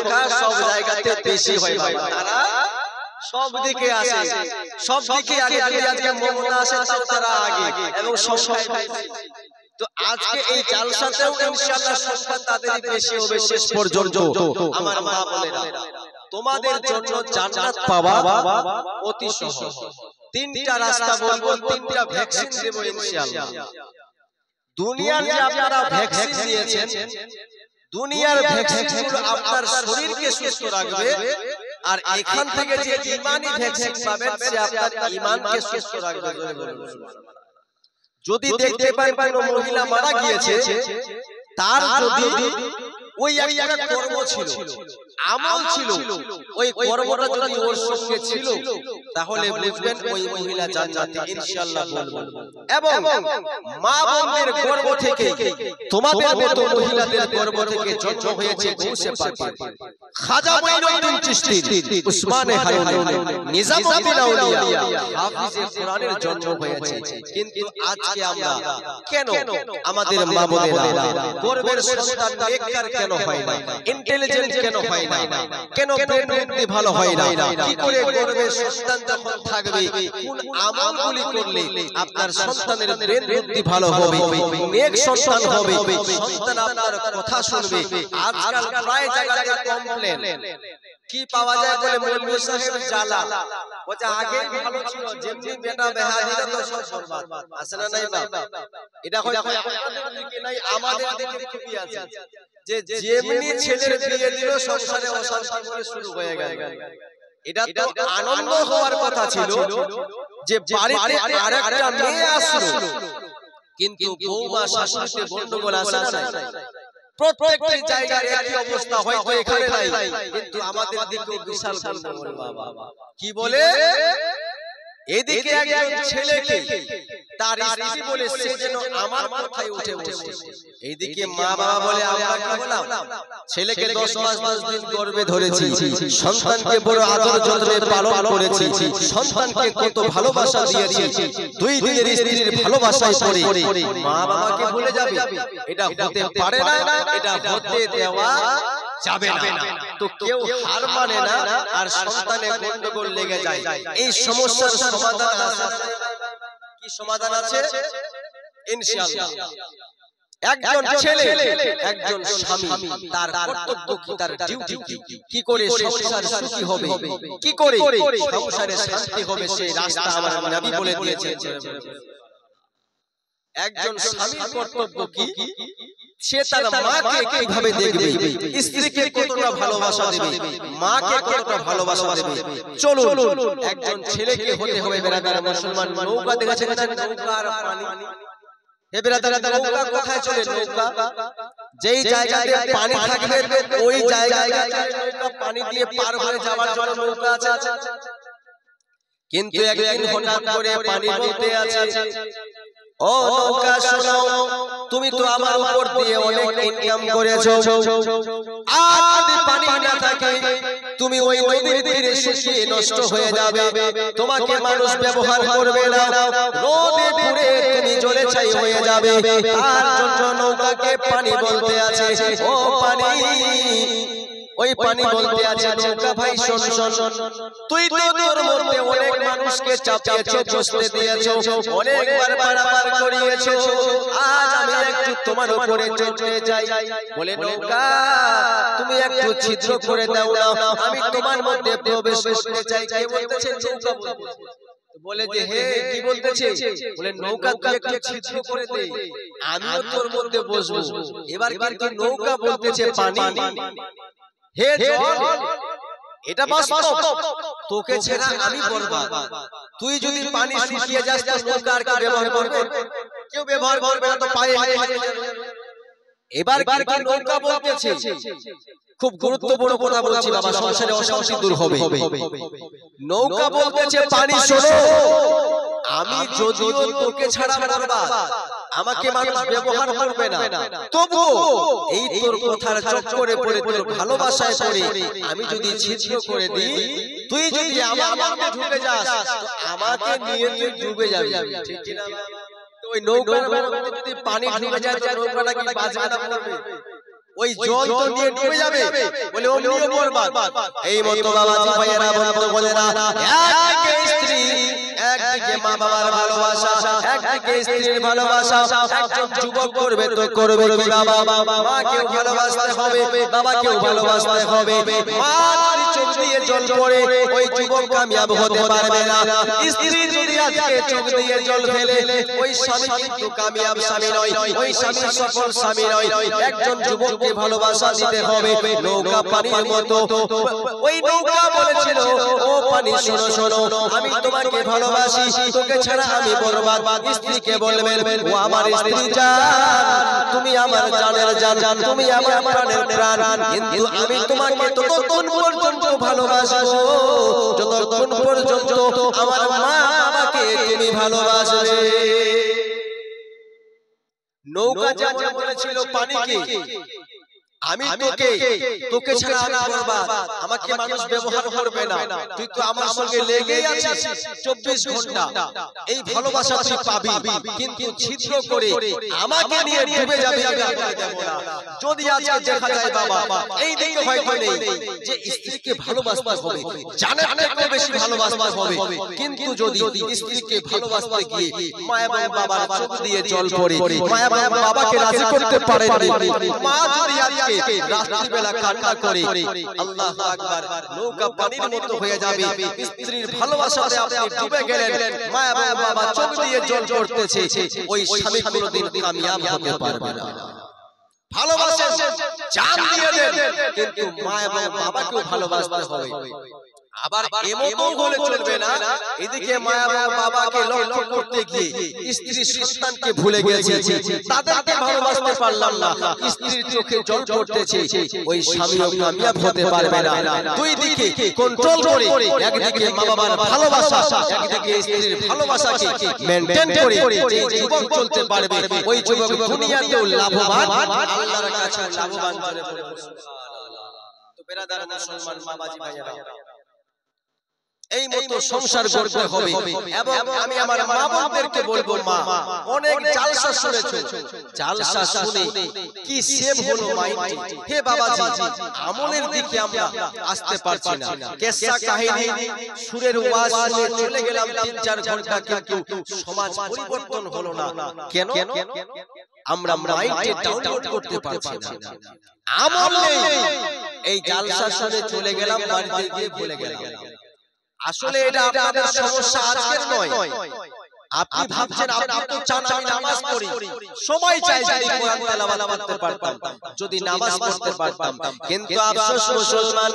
সংখ্যা সব জায়গাতে বেশি হয় বাবা। তারা সব দিকে আসে, সব দিকে আগে। যদি আজকে মমতা আসে তাও তারা আগে, এবং সংখ্যা। তো আজকে এই জালসাতেও ইনশাআল্লাহ সংখ্যা তাদেরই বেশি হবে শেষ পর্যন্ত। আমার মা বোনেরা, তোমাদের জন্য জান্নাত পাওয়া অতি সহজ। তিনটা রাস্তা বলবো, তিনটা ভ্যাকসিন দেব ইনশাআল্লাহ। দুনিয়ার যে আপনারা ভ্যাকসিন নিয়েছেন, দুনিয়ার ভ্যাকসিনগুলো আপনার শরীরকে সুস্থ রাখবে, আর এখান থেকে যে ঈমানি ভ্যাকসিন পাবেন সে আপনার ঈমানকে সুস্থ রাখবে। যদি দেখতে পান কোনো মহিলা মারা গিয়েছে, তার যদি ওই একটা কর্ম ছিল, আমল ছিল, ওই কর্মটা যদি ওর সঙ্গে ছিল, তাহলে বুঝবেন ওই মহিলা জান্নাতে ইনশাআল্লাহ বলবেন। এবং মা বোনদের গর্ভ থেকে, তোমাদের মতো মহিলাদের গর্ভ থেকে জন্ম হয়েছে গৌসে পাকের, খাজা মঈনুদ্দিন চিশতি, উসমানে হারুনি, নিজামুদ্দিন আউলিয়া, হাফিজে কোরআনের জন্ম হয়েছে। কিন্তু আজকে আমরা কেন আমাদের মা বোনেরা গর্ভের সন্তান নেককার কেন হয় না, ইন্টেলিজেন্ট কেন হয় না, কেন ব্রেন বুদ্ধি ভালো হয় না? কি করে গর্ভের সন্তান যখন থাকবে, কোন আমলগুলি করলে আপনার সন্তানের ব্রেন বুদ্ধি ভালো হবে, নেক সন্তান হবে, সন্তান আপনার কথা শুনবে? আজকাল প্রায় জায়গায় কমপ্লেন কি পাওয়া যায় বলে মৌলভী সাহেব জ্বালা, বলছে আগে ভালো ছিল, যেমনি বেটা বেহাদিরা তো সব বরবাদ। আছে না নাই বাপ? এটা হয় আমাদের দিকে নাই, আমাদের দিকে খুবই আছে, যে যেমনি ছেলের বিয়ে দিল সংসারে অশান্তি করে শুরু হয়ে গেল। এটা তো আনন্দ হওয়ার কথা ছিল যে বাড়িতে আরেকটা মেয়ে আসলো, কিন্তু বৌমা শাশুড়িতে গন্ডগোল আসে না। প্রত্যেকটি জায়গায় একই অবস্থা, হয়তো এখানে নাই, কিন্তু আমাদের দিকে বিশাল গন্ডগোল বাবা। কি বলে, এদিকে একজন ছেলেকে তার স্ত্রী বলে সে যেন আমার মাথায় উঠে বসে, এইদিকে মা বাবা বলে আমরা কি বললাম, ছেলেকে 10 মাস 10 দিন গর্ভে ধরেছি, সন্তানকে বড় আদর যত্নে পালন করেছি, সন্তানকে কত ভালোবাসা দিয়েছি, 2 দিনের স্ত্রীর ভালোবাসায় পড়ে মা বাবাকে ভুলে যাবে? এটা হতে পারে না, এটা হতে দেওয়া যাবে না। তো কেউ হার মানে না, আর সন্তানে গন্ডগোল লেগে যায়। এই সমস্যার সমাধান আছে। কি সমাধান আছে? ইনশাআল্লাহ একজন ছেলে, একজন স্বামী, তার কর্তব্য কি, তার ডিউটি কি, কি করে সংসার সুখী হবে, কি করে সংসারে শান্তি হবে, সেই রাস্তা আমার নবী বলে দিয়েছেন। একজন স্বামীর কর্তব্য কি, সে তার মাকে কিভাবে দেখবে, স্ত্রীকে কতটা ভালোবাসা দেবে, মাকে কতটা ভালোবাসা দেবে। চলুন একজন ছেলেকে হতে হবে বেরাদার মুসলমান। নৌকা দেখেছেন, নৌকা আর পানি। হে বেরাদার, নৌকা কোথায় চলে? নৌকা যেই জায়গাতে পানি থাকবে ওই জায়গায় নৌকা পানি দিয়ে পার হয়ে যাওয়ার জন্য নৌকা আছে। কিন্তু একদিন হঠাৎ করে পানি বলতে আছে, ও নৌকা শোনো, তুমি তো আমার উপর দিয়ে অনেক ইনকাম করেছো, আর যদি পানি না থাকে তুমি ওই নদীর তীরে শুকিয়ে নষ্ট হয়ে যাবে, তোমাকে মানুষ ব্যবহার করবে না, রোদে পুড়ে তুমি জ্বলে ছাই হয়ে যাবে। তার জন্য নৌকাকে পানি বলতে আছে, ও পানি। ওই পানি বলতে আছে, নৌকা ভাই শোন শোন, তুই তো তোর মধ্যে অনেক মানুষকে চাপিয়েছো, বসতে দিয়েছো, অনেকবার পারাপার করিয়েছো, আজ আমি একটু তোমার উপরে চড়তে যাই। বলে নৌকা তুমি একটু ছিদ্র করে দাও না, আমি তোমার মধ্যে প্রবেশ করতে চাই। কে বলতেছে? নৌকা বলতেছে। বলে যে হে কি বলতেছে? বলে নৌকা তুই একটু ছিদ্র করে দে, আমিও তোর মধ্যে বসবো। এবার কিন্তু নৌকা বলতেছে পানি, হে জল, এটা বাস্তব, তোকে ছেড়ে আমি বরবাদ। তুই যদি পানি শুকিয়ে যাস তো নৌকা আর কেউ ব্যবহার করবে? কেউ ব্যবহার করবে না, তো পায়ে হেঁটে যাবে। এবার কি নৌকা বলতেছে, খুব গুরুত্বপূর্ণ কথা বলছি বাবা, সংসারে অশান্তি দূর হবে। নৌকা বলতেছে পানি শোনো, আমি যদিও তোকে ছাড়া বরবাদ, আমাকে মানুষ ব্যবহার করবে না, তবু এই তোর কথার চক্করে পড়ে, তোর ভালোবাসায় পড়ে আমি যদি ছিদ্র করে দিই, তুই যদি আমার মধ্যে ঢুকে যাস তো আমাকে নিয়ে তুই ডুবে যাবি। ঠিক কি না? তো ওই নৌকার মধ্যে যদি পানি ঢুকে যায় তো নৌকাটা কি বাঁচবে না? ওই জল তো নিয়ে ডুবে যাবে বলে অমনিও বরবাদ। এই মতো বাবাজি ভাইয়েরা বন্ধু বোনেরা, একদিকে স্ত্রী, একদিকে মা বাবার ভালোবাসা, একদিকে স্ত্রীর ভালোবাসা। একজন যুবক করবে তো করবে কি বাবা, মাকেও ভালোবাসতে হবে, বাবাকেও ভালোবাসতে হবে। মা যদি চোখ দিয়ে জল পড়ে ওই যুবক কামিয়াব হতে পারবে না। স্ত্রী যদি আজকে চোখ দিয়ে জল ফেলে ওই স্বামী কিন্তু কামিয়াব স্বামী নয়, ওই স্বামী সফল স্বামী নয়। একজন যুবককে ভালোবাসা দিতে হবে নৌকা পানির মতো। ওই নৌকা বলেছিল, ও পানি শোনো শোনো, আমি তোমাকে ভালোবাসি, তোকে ছাড়া আমি বরবাদ। স্ত্রীকে বলবেন, ও আমার স্ত্রী জান, তুমি আমার জানের জান, তুমি আমার প্রাণের প্রাণ, কিন্তু আমি তোমাকে ততক্ষণ পর্যন্ত ভালোবাসবো যতক্ষণ পর্যন্ত আমার মা বাবাকে তুমি ভালোবাসবে। নৌকা যেমন বলেছিল পানিকে, আমি তোকে ছাড়া আমি বরবাদ, আমাকে মানুষ ব্যবহার করবে না, তুই তো আমার সঙ্গে লেগেই আছিস 24 ঘন্টা, এই ভালোবাসা তুই পাবি, কিন্তু ছিদ্র করে আমাকে নিয়ে ডুবে যাবি আমি দেব না। যদি আজকে দেখা যায় বাবা এই দিকে হয়তো নেই যে স্ত্রীকে ভালোবাসতে হবে, জানের থেকেও বেশি ভালোবাসতে হবে, কিন্তু যদি স্ত্রীকে ভালোবাসতে গিয়ে মা এবং বাবার চোখ দিয়ে জল পড়ে, মা এবং বাবাকে রাজি করতে পারে না, মা যদি আজকে রাত্রিবেলা কান্না করে, আল্লাহু আকবার, নৌকা পানির মতো হয়ে যাবে। স্ত্রীর ভালোবাসাতে আপনি ডুবে গেলেন, মা এবং বাবা চোখ দিয়ে জল পড়তেছে, ওই স্বামী কোনোদিন কামিয়াব হতে পারবে না। ভালোবাসেন, জান দিয়ে দেন, কিন্তু মা এবং বাবাকেও ভালোবাসতে হবে। আবার এমনও হলে চলবে না, এদিকে মা এবং বাবাকে লক্ষ্য করতে গিয়ে স্ত্রী সন্তানকে ভুলে গেছে, তাদেরকে ভালোবাসতে পারলাম না, স্ত্রীর চোখে জল পড়তেছে, ওই স্বামীও কামিয়াব হতে পারবে না। দুই দিকে কন্ট্রোল করে, একদিকে মা বাবার ভালোবাসা, একদিকে স্ত্রীর ভালোবাসাকে মেইনটেইন করে যে যুবক চলতে পারবে, ওই যুবক দুনিয়াতেও লাভবান, আল্লাহর কাছে লাভবান। তো বেরাদার মুসলমান বাবাজি ভাইয়েরা, এই মতো সংসার করতে হবে। এবং আমি আমার মা বোনদেরকে বলবো, মা অনেক জালসা শুনেছো, জালসা শুনে কি সেভ হলো মাইন্ড, হে বাবাজি আমলের দিকে আমরা আসতে পারছি না। কেসা কাহিনী সুরের ওয়াজ শুনে চলে গেলাম 3-4 ঘন্টা, কিন্তু সমাজ পরিবর্তন হলো না। কেন? আমরা মাইন্ডে ডাউনলোড করতে পারছি না, আমল নেই। এই জালসা শুনে চলে গেলাম, বাড়িতে গিয়ে ভুলে গেলাম। আসলে এটা আপনাদের সমস্যা আজকের নয়। আপনি ভাবছেন আপনি তো চান আমি নামাজ পড়ি, সময় চাই যদি কোরআন তেলাওয়াত করতে পারতাম, যদি নামাজ পড়তে পারতাম, কিন্তু আফসোস মুসলমান,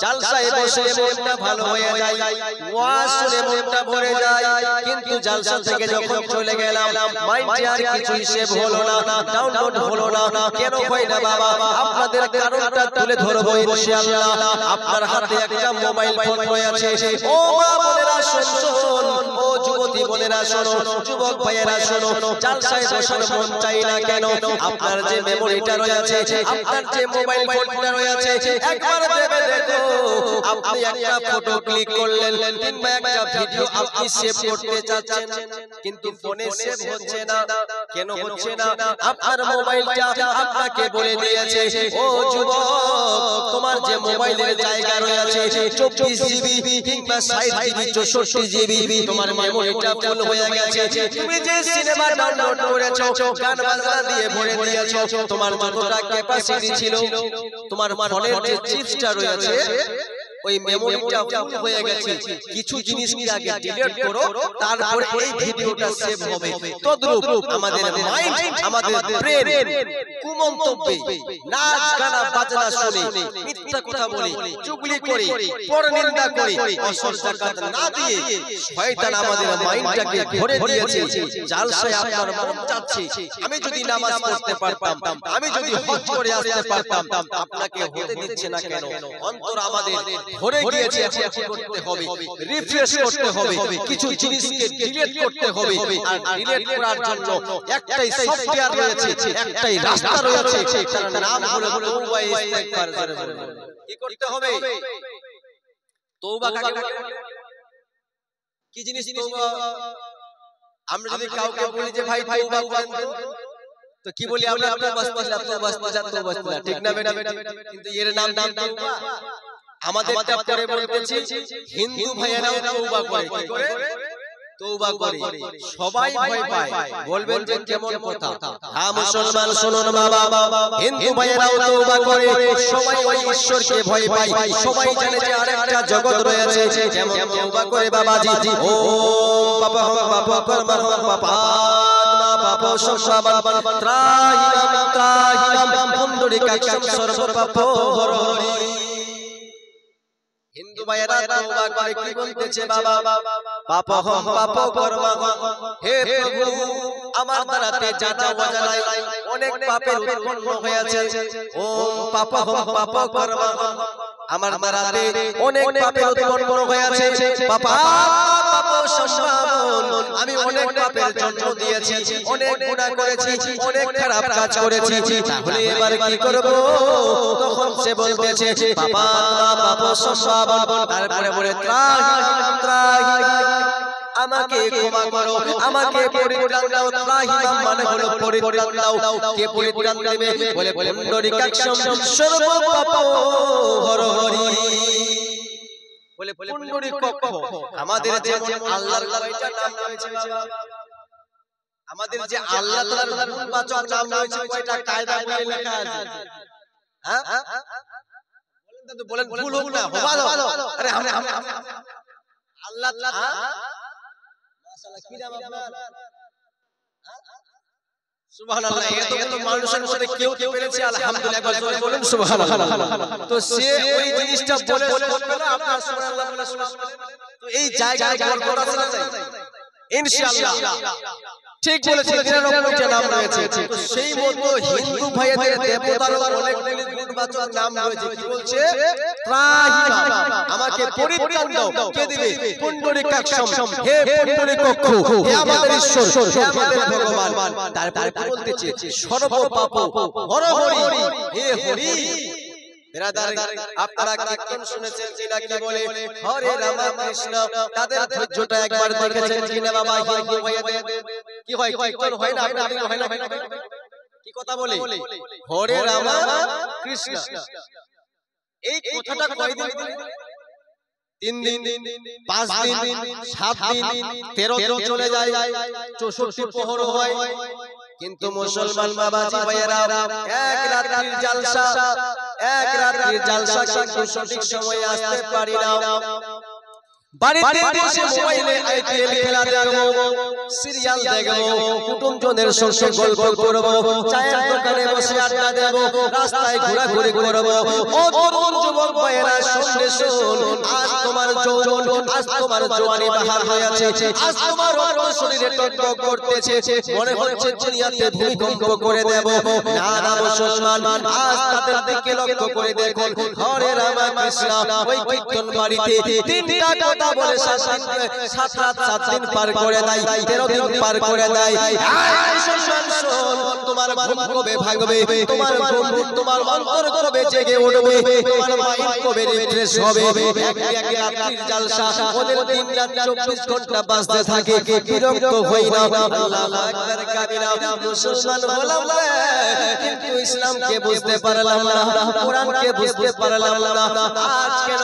জালসায় বসে মনটা ভালো হয়ে যায়, ওয়াজ শুনে মনটা ভরে যায়, কিন্তু জালসা থেকে যখন চলে গেলাম মাইন্ডে আর কিছুই সেভ হলো না, ডাউনলোড হলো না। কেন হয় না বাবা? আপনাদের কারণটা তুলে ধরবো ইনশাআল্লাহ। আপনার হাতে একটা মোবাইল ফোন রয়েছে, ও মা বোনেরা শুনুন, ও যুবতী বোনেরা শোনো, যুবক ভাইয়েরা শোনো, জালসায় বসার মন চাই না কেন? আপনার যে মেমোরিটা রয়েছে, আপনার যে মোবাইল ফোনটা রয়েছে, একবার ভেবে দেখো, আপনি একটা ফটো ক্লিক করলেন কিংবা একটা ভিডিও আপনি সেভ করতে চাচ্ছেন, কিন্তু ফোনে সেভ হচ্ছে না। কেন হচ্ছে না? আপনার মোবাইলটা আপনাকে বলে দিয়েছে, ও যুবক, তোমার যে মোবাইলের জায়গা রয়েছে 24 জিবি কিংবা 60 জিবি 64 জিবি, তোমার মেমোরিটা ফুল হয়ে গেছে। তুমি যে সিনেমা ডাউনলোড করেছো, গান বাজনা দিয়ে ভরে দিয়েছো, তোমার যতটা ক্যাপাসিটি ছিল, তোমার ফোনের যে চিপসটা রয়েছে ওই মেমোরিটা ফুল হয়ে গেছে। কিছু জিনিসকে আগে ডিলিট করো, তারপর এই ভিডিওটা সেভ হবে। তদ্রূপ আমাদের মাইন্ড, আমাদের ব্রেন কুমন্তব্যে, নাচ গানা বাজনা শুনে, মিথ্যা কথা বলে, চুগলি করে, পরনিন্দা করে, অসর যাকাত না দিয়ে শয়তান আমাদের মাইন্ডটাকে ভরে দিয়েছে। জালসায় আপনার মন চাচ্ছে আমি যদি নামাজ পড়তে পারতাম, আমি যদি হজ করে আসতে পারতাম, আপনাকে হতে দিচ্ছে না কেন? অন্তর আমাদের ভরে গিয়েছে, এখন করতে হবে, রিফ্রেশ করতে হবে, কিছু জিনিসকে ডিলিট করতে হবে। আর ডিলিট করার জন্য একটাই সফটওয়্যার রয়েছে, একটাই রাস্তা রয়েছে, তার নাম হলো তওবা ইস্তেগফার। কি করতে হবে? তওবা কাকে বলে? কি জিনিস তওবা? আমরা যদি কাউকে বলি যে ভাই তওবা করেন, তো কি বলি আমরা তো ঠিক না বেটা? কিন্তু এর নাম তওবা। আমাদেরটা পরে বলতেছি হিন্দু ভাইয়েরাও তওবা করে। কি করে? তওবা করে। সবাই ভয় পায়, বলবেন যে কেমন কথা? হ্যাঁ মুসলমান শুনুন বাবা, হিন্দু ভাইয়েরাও তওবা করে, সবাই ওই ঈশ্বরকে ভয় পায়, সবাই জানে যে আরেকটা জগৎ রয়েছে। যেমন তওবা করে বাবাজি, ওম পাপহম পাপকর্মহম পাপাত্মা পাপসম্ভাবন ত্রাহিণম পুণ্ডরীকাক্ষম সর্বপাপ হরি। হিন্দু ভাইয়েরা তওবা করে, কি বলতেছে বাবা? পাপহম পাপকর্মহম, হে প্রভু আমার দ্বারাতে জানা অজানায় অনেক পাপের উৎপন্ন হয়েছে। ওম পাপহম পাপকর্মহম, আমার দ্বারাতে অনেক পাপের উৎপন্ন হয়েছে। আমি অনেক পাপের জন্ম দিয়েছি, অনেক গুনাহ করেছি, অনেক খারাপ কাজ করেছি। তাহলে এবার কি করব? তখন সে বলতেছে পাপ সম্ভাবন, তারপরে বলে আমাকে ক্ষমা করো, আমাকে পরিত্রাণ দাও। ত্রাহিণম মানে হলো পরিত্রাণ দাও। কে পরিত্রাণ দেবে? বলে পুণ্ডরীকাক্ষম সর্বপাপ হরি। বলে পুণ্ডরীকাক্ষ, আমাদের যেমন আল্লাহর কয়টা নাম রয়েছে বাবা? আমাদের যে আল্লাহ তাআলার গুণবাচক নাম রয়েছে কয়টা? কায়দা বইয়ে লেখা আছে। হ্যাঁ বলেন, ভুল হোক না, আরে আল্লাহ মাশাআল্লাহ, কি নাম আপনার? সুবহানাল্লাহ। এত মানুষের মধ্যে কেউ কি পেরেছে? আলহামদুলিল্লাহ, একবার জোরে বলুন সুবহানাল্লাহ। তো সে ওই জিনিসটা বলে আপনার সুবহানাল্লাহ বলে সুবহানাল্লাহ। তো এই জায়গায় বরকত আছে না? ইনশাআল্লাহ ঠিক বলেছেন, 99টা নাম রয়েছে। তো সেই মতো হিন্দু ভাইদের দেবতারও অনেকগুলি গুণবাচক নাম রয়েছে। কি বলছে? ত্রাহিণম, আমাকে পরিত্রাণ দাও। কে দিবে? পুণ্ডরীকাক্ষম, হে পুণ্ডরীকাক্ষ, হে আমাদের ঈশ্বর, হে আমাদের ভগবান। তারপরে কি বলতেছে? সর্বপাপ হরি, হে হরি। বিরাদার, আপনারা কীর্তন শুনেছেন কিনা? কি বলে? হরে রাম কৃষ্ণ। তাদের ধৈর্যটা একবার দেখেছেন কিনা বাবা? হিন্দু ভাইদের কি হয়? কীর্তন হয় না? আপনি হয় না? কি কথা বলে? হরে রাম কৃষ্ণ। এই কথাটা কয়দিন বলে? 3 দিন, 5 দিন, 7 দিন, 13 দিন চলে যায়, 64 প্রহর হয়। কিন্তু মুসলমান বাবাজি ভাইয়েরা এক রাত্রির জালসা কিন্তু সঠিক সময়ে আসতে পারি না। বাড়িতে বসে মোবাইলে আইপিএল খেলা দেখবো, সিরিয়াল দেখবো, কুটুমজনের সঙ্গে গল্প করবো, চায়ের দোকানে বসে আড্ডা দেবো, রাস্তায় ঘোরাঘুরি করবো। ও তরুণ যুবক ভাইয়েরা শুনলে শুন, আজ তোমার যৌবন, আজ তোমার জওয়ানি বাহার হয়েছে, আজ তোমার রক্ত শরীরে টকবক করতেছে, মনে হচ্ছে দুনিয়াতে ভূমিকম্প করে দেব। না না মুসলমান, আজ তাদের দিকে লক্ষ্য করে দেখুন। হরে রাম কৃষ্ণ ওই কীর্তন বাড়িতে 3টা কথা বলে 7 রাত 7 দিন পার করে দেয়, 13 দিন পার করে দেয়। তোমার ঘুম কবে ভাঙবে? তোমার অন্তর কবে জেগে উঠবে? তোমার মাইন্ড কবে রিফ্রেশ হবে? এক রাত্রির জালসা, ওদের দিন রাত 24 ঘন্টা বাজতে থাকে। বিরক্ত হই না? আল্লাহু আকবার কাবীরা। মুসলমান হলাম না, কিন্তু ইসলামকে বুঝতে পারলাম না, কোরআনকে বুঝতে পারলাম না। আজ কেন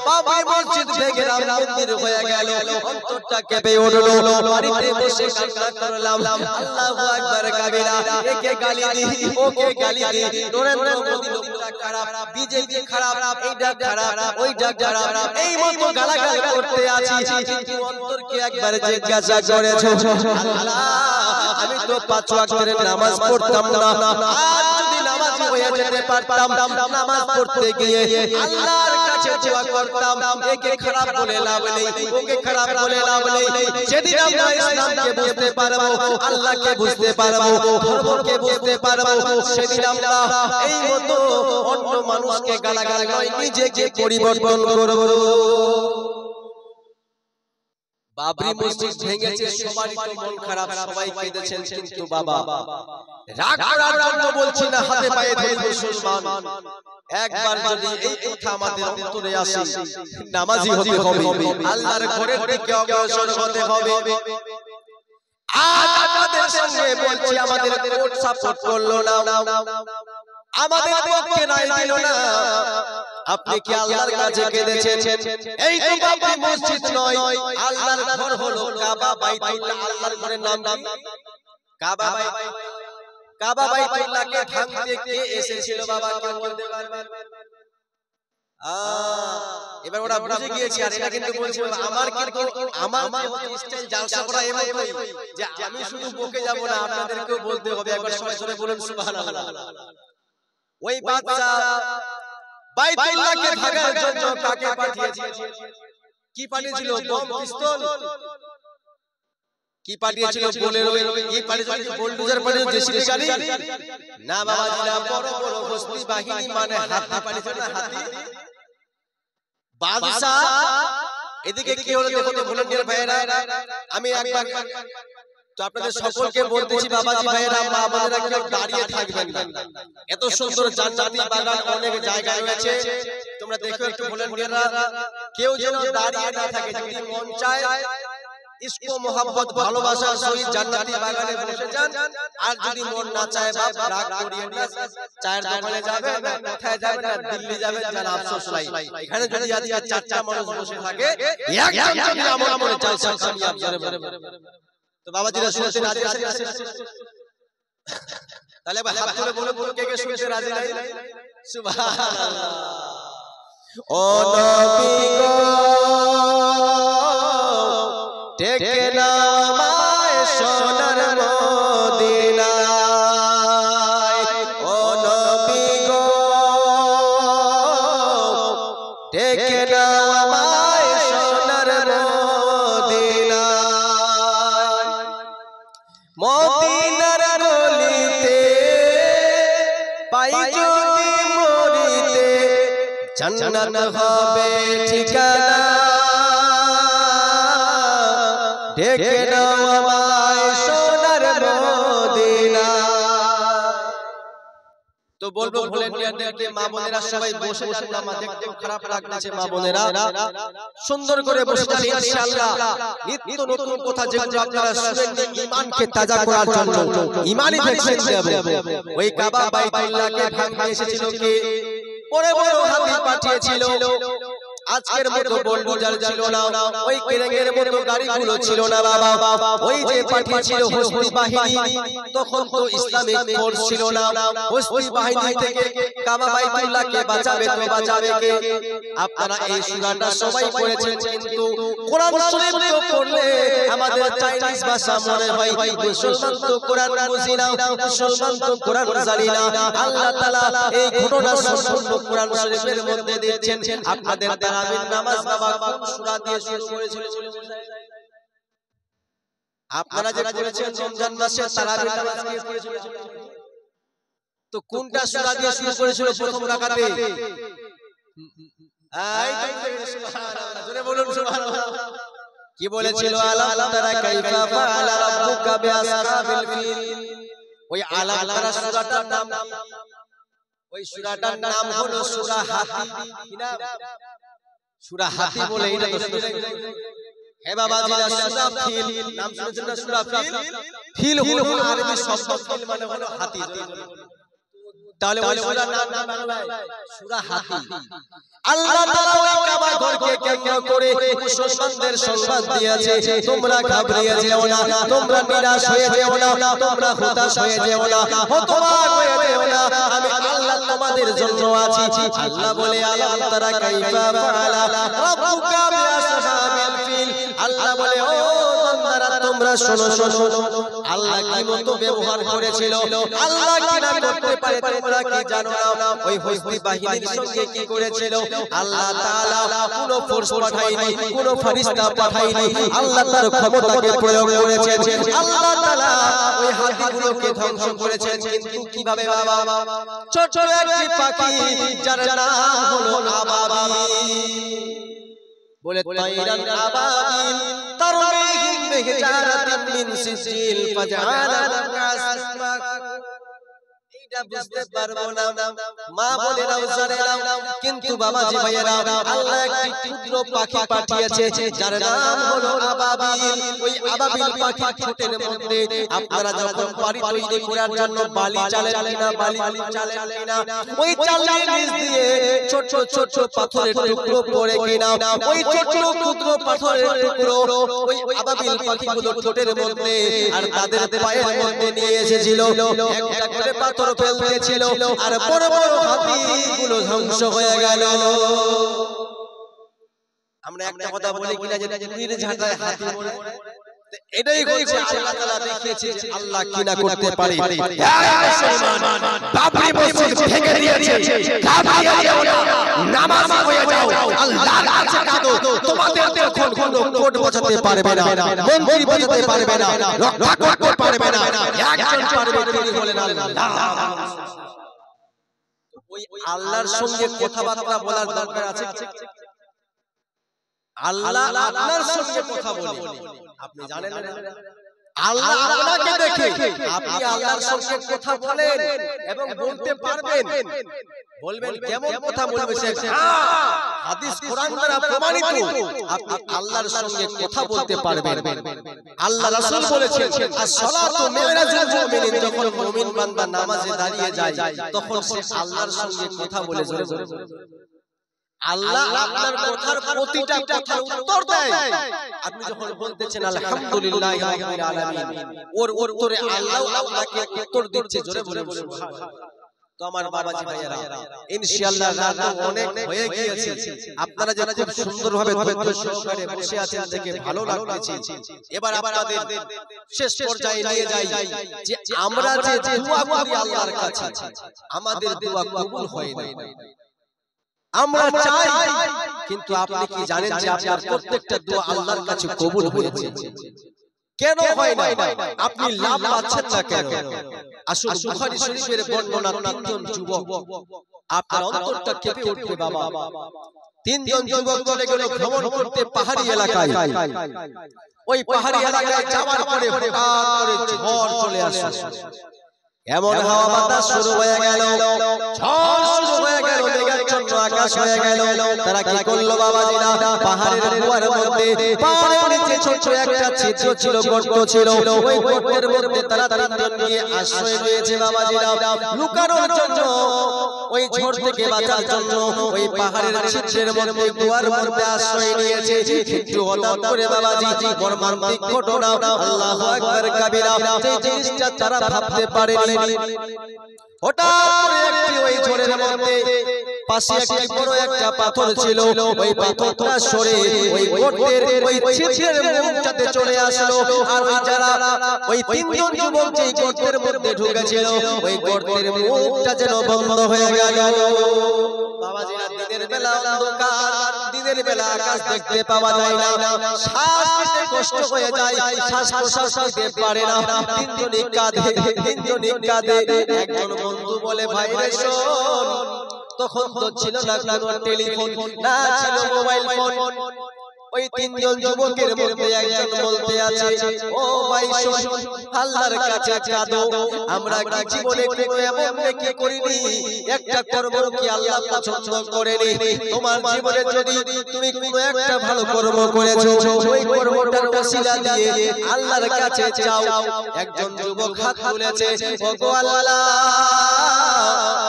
বাবরি মসজিদ ভেঙে রাম মন্দির হয়ে গেল? অন্তরটা কেঁপে উঠলো, বাড়িতে বসে কান্না করলাম। আল্লাহু আকবার কাবীরা। একে গালি দি, ওকে গালি দি, নরেন্দ্র মোদি লোকটা খারাপ, বিজেপি খারাপ, এইটা খারাপ, ওইটা খারাপ, এই মতো গালাগালি করতে আছি। কিন্তু অন্তরকে একবার জিজ্ঞাসা করেছো? আল্লাহ, আমি তো 5 ওয়াক্তের নামাজ পড়তাম না, আজ যদি নামাজি হয়ে যেতে পারতাম, নামাজ পড়তে গিয়ে আল্লাহর কাছে দোয়া করতাম। একে খারাপ বলে লাভ নেই, ওকে খারাপ বলে লাভ নেই। যেদিন আমরা ইসলামকে বুঝতে পারবো, আল্লাহকে বুঝতে পারবো, ধর্মকে বুঝতে পারবো, সেদিন আমরা এই মতো অন্য মানুষকে গালাগাল নয়, নিজেকে পরিবর্তন করব। বাবরি মসজিদ ভেঙেছে, সবারই তো মন খারাপ, সবাই কেঁদেছেন। কিন্তু বাবা, রাগ করার জন্য বলছি না, হাতে পায়ে ধরে মুসলমান, একবার যদি এই কথা আমাদের অন্তরে আসে, নামাজি হতে হবে, আল্লাহর ঘরের দিকে অগ্রসর হতে হবে। আজ আমাদের সঙ্গে বলছি আমাদের কোর্ট সাপোর্ট করলো না, আমাদের পক্ষে রায় দিল না। আপনি কি আল্লাহর কাছে কেঁদেছেন? এই তো বাবরি মসজিদ নয়, আল্লাহর ঘর হলো কাবা বাইতুল্লাহ। আল্লাহর ঘরের নাম কি? কাবা বাইতুল্লাহ। কাবা বাইতুল্লাহকে ভাঙতে কে এসেছিল বাবা, কেউ বলতে পারবেন? এবার ওরা বুঝে গিয়েছে। আর এটা কিন্তু বলছে আমার স্টাইল জালসা করা এমনই যে আমি শুধু বকে যাব না, আপনাদেরকেও বলতে হবে। একবার সবাই সবাই বলুন সুবহানাল্লাহ। ওই বাদশা বাইতুল্লাহকে ভাঙার জন্য কাকে পাঠিয়েছে? কি পাঠিয়েছিল? বম, পিস্তল? কি পাঠিয়েছিল? বোলেরো? কি পাঠিয়েছিল? বুলডোজার পাঠিয়েছিল? জেসিবি গাড়ি? না বাবাজিরা, বড় বড় হস্তি বাহিনী, মানে হাতি পাঠিয়েছিল না, হাতি। বাদশা এদিকে কি হলো দেখো তো ভলান্টিয়ার ভাইরা। আমি একবার তো আপনাদের সকলকে বলতেছি বাবাজি ভাইরা, মা বোনেরা, কেউ দাঁড়িয়ে থাকবেন না। এত সুন্দর জান্নাতি বাগান অনেক জায়গায় রয়েছে, তোমরা দেখো একটু ভলান্টিয়াররা, কেউ যেন দাঁড়িয়ে না থাকে। যদি মন চায় ইসকো মোহাব্বত ভালোবাসার সহিত জান্নাতি বাগানে বসে যান, আর যদি মন না চায় বাপ রাগ করিয়ে নিয়ে চায়ের দোকানে যাবেন, না কোথায় যাবেন, না দিল্লি যাবেন, যান আফসোস নাই। এখানে যদি আজকে চারটা মানুষ বসে থাকে, একজন যদি আমল করে চালসা কামিয়াব যাবে। তো বাবাজিরা শুনতে রাজি আছেন? তাহলে ভাই হাত তুলে বলে কে কে শুনতে রাজি নাই? সুবহানাল্লাহ। ও নবী গো ডেকে নাও আমায় সোনার মদিনায়। ও নবী গো ডেকে নাও আমায় সোনার মদিনায়। মদিনার গলিতে পাই যদি মরিতে, জান্নাত হবে ঠিকানা। ডেকে নাও আমায় সোনার মদিনা। তো বলবো ভলান্টিয়ারদেরকে, মা বোনেরা সবাই বসে যান না, মা দেখতেও খারাপ লাগছে। মা বোনেরা সুন্দর করে বসে যান। ইনশাআল্লাহ নিত্য নতুন কথা যেগুলো আপনারা শুনবেন ঈমানকে তাজা করার জন্য, ঈমানই ভ্যাকসিন দেবে। ওই কাবা বাইতুল্লাহকে ভাঙতে এসেছিল কে? বড় বড় হাতি পাঠিয়েছিল। আজকের মতো বুলডোজার ছিল না, ওই কেরেঙ্গের মতো গাড়িগুলো ছিল না বাবা। ওই যে পাঠিয়েছিল হস্তি বাহিনী, তখন তো ইসলামিক ফোর্স ছিল না। হস্তি বাহিনী থেকে কাবা বাইতুল্লাহকে বাঁচাবে তো বাঁচাবে কে? আপনারা এই সূরাটা সবাই পড়েছেন, কিন্তু কোরআন শরীফ তো পড়লে আমাদের চাইনিজ ভাষা মনে হয়। মুসলমান তো কোরআন বুঝি না, মুসলমান তো কোরআন জানি না। আল্লাহ তাআলা এই ঘটনা সম্পূর্ণ কোরআন শরীফের মধ্যে দিয়েছেন। আপনাদের তারাবির নামাজ বাবা কোন সূরা দিয়ে শুরু করেছিল? আপনারা যে পড়েছেন রমজান মাসে তারাবির নামাজ কে পড়েছিল? তো কোনটা সূরা দিয়ে শুরু করেছিল প্রথম রাকাতে? এই তো সুবহানাল্লাহ, জোরে বলুন সুবহানাল্লাহ। কি বলেছিল? আলাম তারা কাইফা ফাআলা রাব্বুকা বিআসহাবিল ফিল। ওই আলাম তারা সূরাটার নাম, ওই সূরাটার নাম হলো সূরা হাতি। কি নাম? সূরা হাতি বলে। এটা তো হে বাবাজিরা, সূরা ফিল নাম শুনেছেন না? সূরা ফিল, ফিল হলো আরবি শব্দ, ফিল মানে হলো হাতি। তাহলে ওই সূরার নাম বাংলায় সূরা হাতি। আল্লাহ তাআলা ওই কাবা ঘরকে কেন্দ্র করে মুসলমানদের সংবাদ দিয়েছে, তোমরা ঘাবড়িয়ে যেও না, তোমরা নিরাশ হয়ে যেও না, তোমরা হতাশ হয়ে যেও না, হতবাক হয়ে যেও না, আমি আল্লাহ তোমাদের জন্য আছি। আল্লাহ বলে আলাম তারা কাইফা ফাআলা রাব্বুকা বিআসহাবিল ফিল। আল্লাহ বলে ও বান্দারা তোমরা শোনো শোনো, আল্লাহ কি মতো ব্যবহার করেছিল, আল্লাহ কি না করতে পারে তোমরা কি জানো না? ওই হস্তি বাহিনীর সঙ্গে কি করেছিল? আল্লাহ তাআলা কোনো ফোর্স পাঠায়নি, কোনো ফেরেশতা পাঠায়নি, আল্লাহ তার ক্ষমতাকে প্রয়োগ করেছেন। আল্লাহ তাআলা ওই হাতিগুলোকে ধ্বংস করেছেন। কিন্তু কিভাবে বাবা? ছোট একটি পাখি যার নাম হলো আবাবিল, বলে তাইরান আবাবিল তারমিহিম বিহিজারাতিন মিন সিজিল ফাজআলা কাসমাক। এই এটা বুঝতে পারবো না মা বোনেরাও জানেরাও কিন্তু বাবাজি ভাইয়েরা আল্লাহ একটি ক্ষুদ্র পাখি পাঠিয়েছে যার নাম হলো আবাবিল ওই আবাবিল পাখির ঠোঁটের মধ্যে আপনারা যখন বাড়ি তৈরি করার জন্য বালি চালেন কিনা বালি চালেন কিনা ওই চালের নিচ দিয়ে ছোট ছোট পাথরের টুকরো পড়ে কিনা ওই ছোট ক্ষুদ্র পাথরের টুকরো ওই আবাবিল পাখিগুলো ঠোঁটের মধ্যে আর তাদের পায়ের মধ্যে নিয়ে এসেছিল একটা করে পাথর ফেলতেছিল আর বড় বড় হাতিগুলো ধ্বংস হয়ে গেল আমরা একটা কথা বলি কিনা যে তীর ঝাঁটায় হাতি মরে এটাই বলছে আল্লাহ তাআলা দেখিয়েছে যে আল্লাহ কি না করতে পারে বাবরি মসজিদ ভেঙে দিয়েছে কাঁদিয়ে যাও নামাজ হয়ে যাও আল্লাহর কাছে কাঁদো তোমাদের তখন কোনো কোট বাঁচাতে পারবে না মন্দির বাঁচাতে পারবে না রক্ষা করতে পারবে না একজন পারবে তিনি বলেন আল্লাহ ওই আল্লাহর সঙ্গে কথাবার্তা বলার দরকার আছে আল্লাহ আপনার সঙ্গে কথা বলে আপনি জানেন না আল্লাহ আপনাকে দেখে আপনি আল্লাহর সঙ্গে কথা বলেন এবং বলতে পারবেন বলবেন কেমন কথা বলবেন হাদিস কোরআন দ্বারা প্রমাণিত আপনি আল্লাহর সঙ্গে কথা বলতে পারবেন আল্লাহ রাসূল বলেছেন as-salatu mi'rajul mu'min যখন মুমিন বান্দা নামাজে দাঁড়িয়ে যায় তখন সে আল্লাহর সঙ্গে কথা বলে জোরে জোরে আল্লাহ আপনার কথার প্রতিটা কথার উত্তর দেয় আপনি যখন বলতেছেন আলহামদুলিল্লাহি রাব্বিল আলামিন ওর উত্তরে আল্লাহ আপনাকে উত্তর দিচ্ছে জোরে বলে সুবহানাল্লাহ তো আমার বাবাজি ভাইয়েরা ইনশাআল্লাহ রাত অনেক হয়ে গিয়েছে আপনারা যে খুব সুন্দরভাবে ধৈর্য সহকারে বসে আছেন দেখে ভালো লাগছে এবার আপনাদের শেষ পর্যায়ে নিয়ে যাই যে আমরা যে দোয়া করি আল্লাহর কাছে আমাদের দোয়া কবুল হয় না আমরা চাই কিন্তু আপনি কি জানেন যে আপনার প্রত্যেকটা দোয়া আল্লাহর কাছে কবুল হয়েছে কেন হয় না আপনি লাভ পাচ্ছেন না কেন আসলে বুখারী শরীফের বর্ণনা তিনজন যুবক আপনার অন্তরটা কেঁপে উঠবে বাবা তিনজন যুবক চলে গেল ভ্রমণ করতে পাহাড়ি এলাকায় ওই পাহাড়ি এলাকায় যাওয়ার পরে হঠাৎ করে ঝড় চলে আসে এমন হাওয়া বাতাস শুরু হয়ে গেল ঝড় শুরু হয়ে গেল মেঘাচ্ছন্ন আকাশ হয়ে গেল তারা কি করলো বাবাজিরা পাহাড়ের কুয়ার মধ্যে পাহাড়ের নিচে ছোট একটা ছিদ্র ছিল গর্ত ছিল ওই গর্তের মধ্যে তারা তিনজন নিয়ে আশ্রয় নিয়েছে বাবাজিরা লুকানোর জন্য ওই ঝড় থেকে বাঁচার জন্য ওই পাহাড়ের ছিদ্রের মধ্যে কুয়ার মধ্যে আশ্রয় নিয়েছে একটু হঠাৎ করে বাবাজি মর্মান্তিক ঘটনা আল্লাহু আকবার কাবীরা এই জিনিসটা তারা ভাবতে পারেনি হঠাৎ করে একটি ওই ঝড়ের মধ্যে পাশে একটি বড় একটা পাথর ছিল ওই পাথরটা সরে ওই গর্তের ওই ছিদ্রের মুখটাতে চলে আসলো আর ওই যারা ওই তিনজন যুবক যেই গর্তের মধ্যে ঢুকেছিল ওই গর্তের মুখটা যেন বন্ধ হয়ে গেল বাবাজিরা দিনের বেলা অন্ধকার দিনের বেলা আকাশ দেখতে পাওয়া যায় না শ্বাস নিতে কষ্ট হয়ে যায় শ্বাস প্রশ্বাস নিতে পারে না তিনজনই কাঁদে একজন বন্ধু বলে ভাই রে শোন তখন তো ছিল না কোনো টেলিফোন না ছিল মোবাইল ফোন ওই তিনজন যুবকের মধ্যে একজন বলতে আছে ও ভাই শোন আল্লাহর কাছে কাঁদো আমরা কি জীবনে কোনো এমন নেকি করিনি একটা কর্ম কি আল্লাহ পছন্দ করেনি তোমার জীবনে যদি তুমি কোনো একটা ভালো কর্ম করেছো ওই কর্মটার ওসিলা দিয়ে আল্লাহর কাছে চাও একজন যুবক হাত তুলেছে ও গো আল্লাহ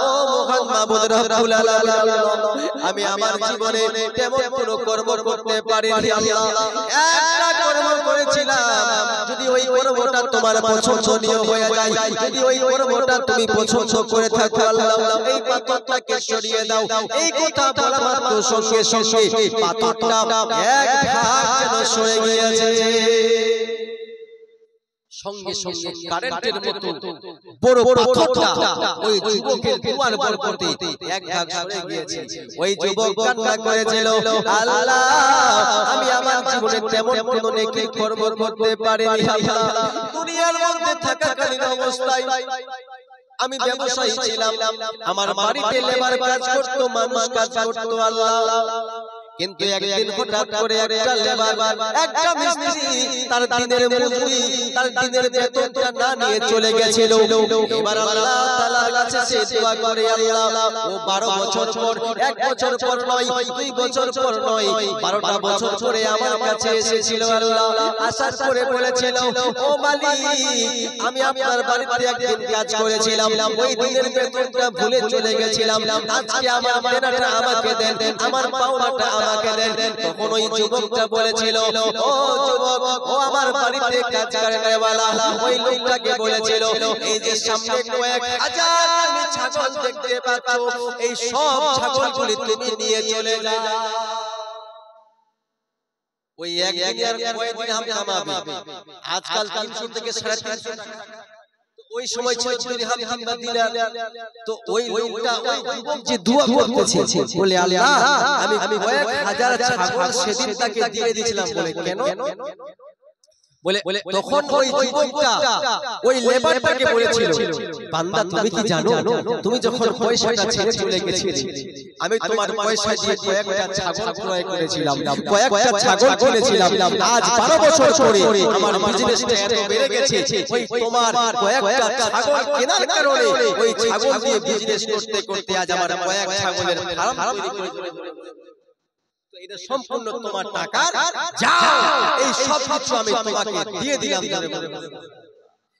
ও মহান মাবুদ রব্বুল আলামিন আমি আমার জীবনে তেমন কোনো কর্ম করতে পারি একটা কর্ম করেছিলাম যদি ওই কর্মটা তোমার পছন্দনীয় হয়ে যায় যদি ওই কর্মটা তুমি পছন্দ করে থাকো আল্লাহ এই পাথরটাকে সরিয়ে দাও এই কথা বলা মাত্র সঙ্গে সঙ্গে পাথরটা এক ভাগ যেন সরে গিয়েছে সঙ্গে সঙ্গে কারেন্টের মতো বড় পাথরটা ওই যুবকের দুয়ার বরকতে এক ভাগ সরে গিয়েছে ওই যুবক কান্না করেছিল আল্লাহ আমি আমার জীবনে তেমন কোনো নেকি কর্ম করতে পারিনি আল্লাহ দুনিয়ার মধ্যে থাকাকালীন অবস্থায় আমি ব্যবসায়ী ছিলাম আমার বাড়িতে লেবার কাজ করত মানুষ কাজ করত আল্লাহ কিন্তু একদিন হঠাৎ করে একটা লেবার একটা মিস্ত্রি তার দিনের মজুরি তার দিনের বেতনটা না নিয়ে চলে গেছিল। এবার আল্লাহ তাআলার কাছে সে দোয়া করে, আল্লাহ ও 12 বছর পর, 1 বছর পর নয়, 2 বছর পর নয়, 12টা বছর পরে আমার কাছে এসেছিল। আল্লাহ আসার পরে বলেছিল, ও মালিক আমি আপনার বাড়িতে একদিন কাজ করেছিলাম, ওই দিনের বেতনটা ভুলে চলে গেছিলাম, আজকে আমার দেনাটা আমাকে দেন, আমার পাওনাটা আমাকে দেন। তখন ওই যুবকটা বলেছিল, ও যুবক, ও আমার বাড়িতে কাজ করনে वाला ওই লোকটাকে বলেছিল, এই যে সামনে কয়েক হাজার তুমি ছাগল দেখতে পাচ্ছ, এই সব ছাগলগুলি তুমি নিয়ে চলে যাও। ওই একদিন আর কয়েকদিন হাম কামাবে, আজকাল 300 থেকে 350 টাকা, ওই সময় 6 দিরহাম কিংবা দিনার। তো ওই লোকটা ওই যুবক যে দোয়া করতেছে বলে, আল্লাহ আমি কয়েক হাজার ছাগল সেদিন তাকে দিয়ে দিয়েছিলাম। বলে কেন? বলে তখন ওই যুবকটা ওই লেবারটাকে বলেছিল, বান্দা তুমি কি জানো, তুমি যখন পয়সাটা ছেড়ে চলে গেছিলে, আমি তোমার পয়সা দিয়ে কয়েকটা ছাগল ক্রয় করেছিলাম, কয়েকটা ছাগল কিনেছিলাম। আজ 12 বছর পরে আমার বিজনেসটা এত বেড়ে গেছে, ওই তোমার কয়েকটা ছাগল কেনার কারণে ওই ছাগল দিয়ে বিজনেস করতে করতে আজ আমার কয়েক ছাগলের ফার্ম তৈরি করে ফেলেছি। এটা সম্পূর্ণ তোমার টাকা, যাও এই সব কিছু আমি তোমাকে দিয়ে দিলাম।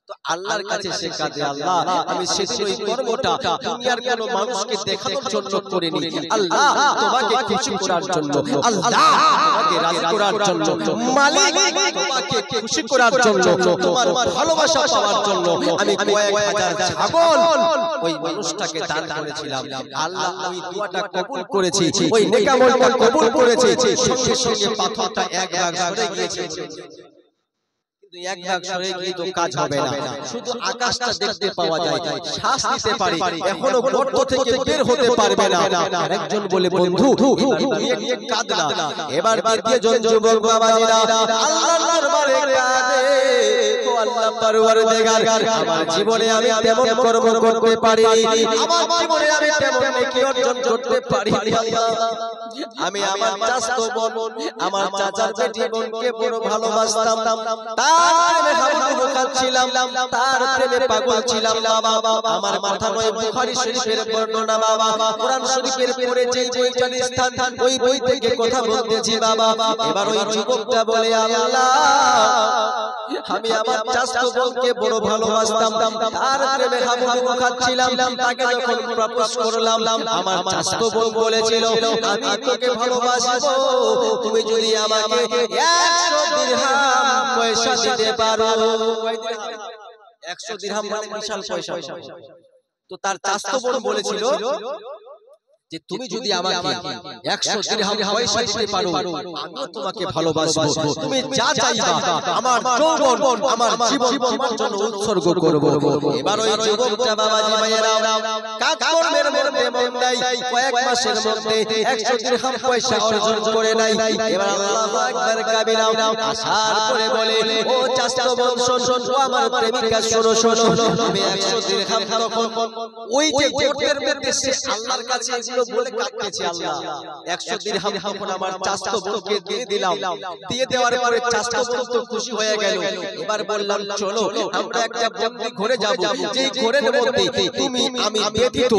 তো আল্লাহর কাছে সে কাঁদে, আল্লাহ আমি সেদিন ওই কর্মটা দুনিয়ার কোনো মানুষকে দেখানোর জন্য করিনি, আল্লাহ তোমাকে খুশি করার জন্য, আল্লাহ তোমাকে রাজি করার জন্য, মালিক তোমাকে খুশি করার জন্য, তোমার ভালোবাসা পাওয়ার জন্য আমি কয়েক হাজার ছাগল ওই মানুষটাকে দান করেছিলাম। আল্লাহ ওই দোয়াটা কবুল করেছে, ওই নেকামলটা কবুল করেছে। সঙ্গে সঙ্গে পাথরটা এক ভাগ সরে গিয়েছে। এক ভাগ সরে গিয়ে তো কাজ হবে না, শুধু আকাশটা দেখতে পাওয়া যায়, শ্বাস নিতে পারি, এখনো গর্ত থেকে বের হতে পারবে না। আরেকজন বলে, বন্ধু এক কাঁদনা। এবার দ্বিতীয় জন যুবক বাবাজিরা আল্লাহর দরবারে কাঁদে, ও আল্লাহ পরওয়ারদিগার, আমার জীবনে আমি তেমন কর্ম করতে পারিনি, আমার জীবনে আমি তেমন নেকি অর্জন করতে পারিনি। আল্লাহ আমি আমার চাচাতো বোন, আমার চাচার বেটি বোনকে বড় ভালোবাসতাম, তার প্রেমে হাবুডুবু খাচ্ছিলাম, তার প্রেমে পাগল ছিলাম বাবা। আমার মাথা নয় বুখারী শরীফের বর্ণনা বাবা, কোরআন শরীফের পড়ে যে বইটার স্থান, ওই বই থেকে কথা বলতেছি বাবা। এবার ওই যুবকটা বলে, আল্লাহ আমি আমার চাচাতো বোনকে বড় ভালোবাসতাম, তার প্রেমে হাবুডুবু খাচ্ছিলাম, তাকে যখন প্রপোজ করলাম, আমার চাচাতো বোন বলেছিল, আমি তোকে ভালোবাসবো তুমি যদি আমাকে 100 দিরহাম পয়সা দিতে পারো। 100 দিরহাম মানে বিশাল পয়সা। তো তার চাচাতো বোন বলেছিল যে তুমি যদি আমাকে 100 দিরহাম পয়সা দিতে পারো, আমিও তোমাকে ভালোবাসবো, তুমি যা চাইবা আমার যৌবন আমার জীবন তোমার জন্য উৎসর্গ করব। এবার ওই যুবকটা বাবাজি ভাইয়েরা কাজ কর্মের মধ্যে মন দেয়, কয়েক মাসের মধ্যে 100 দিরহাম পয়সা অর্জন করে নাই। এবার আল্লাহু আকবার কাবীরা আসার পরে বলে, ও চাচাতো বোন শোন, ও আমার প্রেমিকা শোনো, আমি 100 দিরহাম তখন ওই যে গোটের মধ্যে সে আল্লাহর কাছে বলে কাঁদতেছে, আল্লাহ 100 দিরহাম তখন আমার চাচাতো বোনকে দিয়ে দিলাম। দিয়ে দেওয়ার পরে চাচাতো বোন তো খুশি হয়ে গেল। এবার বললাম, চলো আমরা একটা বন্দি ঘরে যাব, যেই ঘরের মধ্যে তুমি আমি ব্যতীত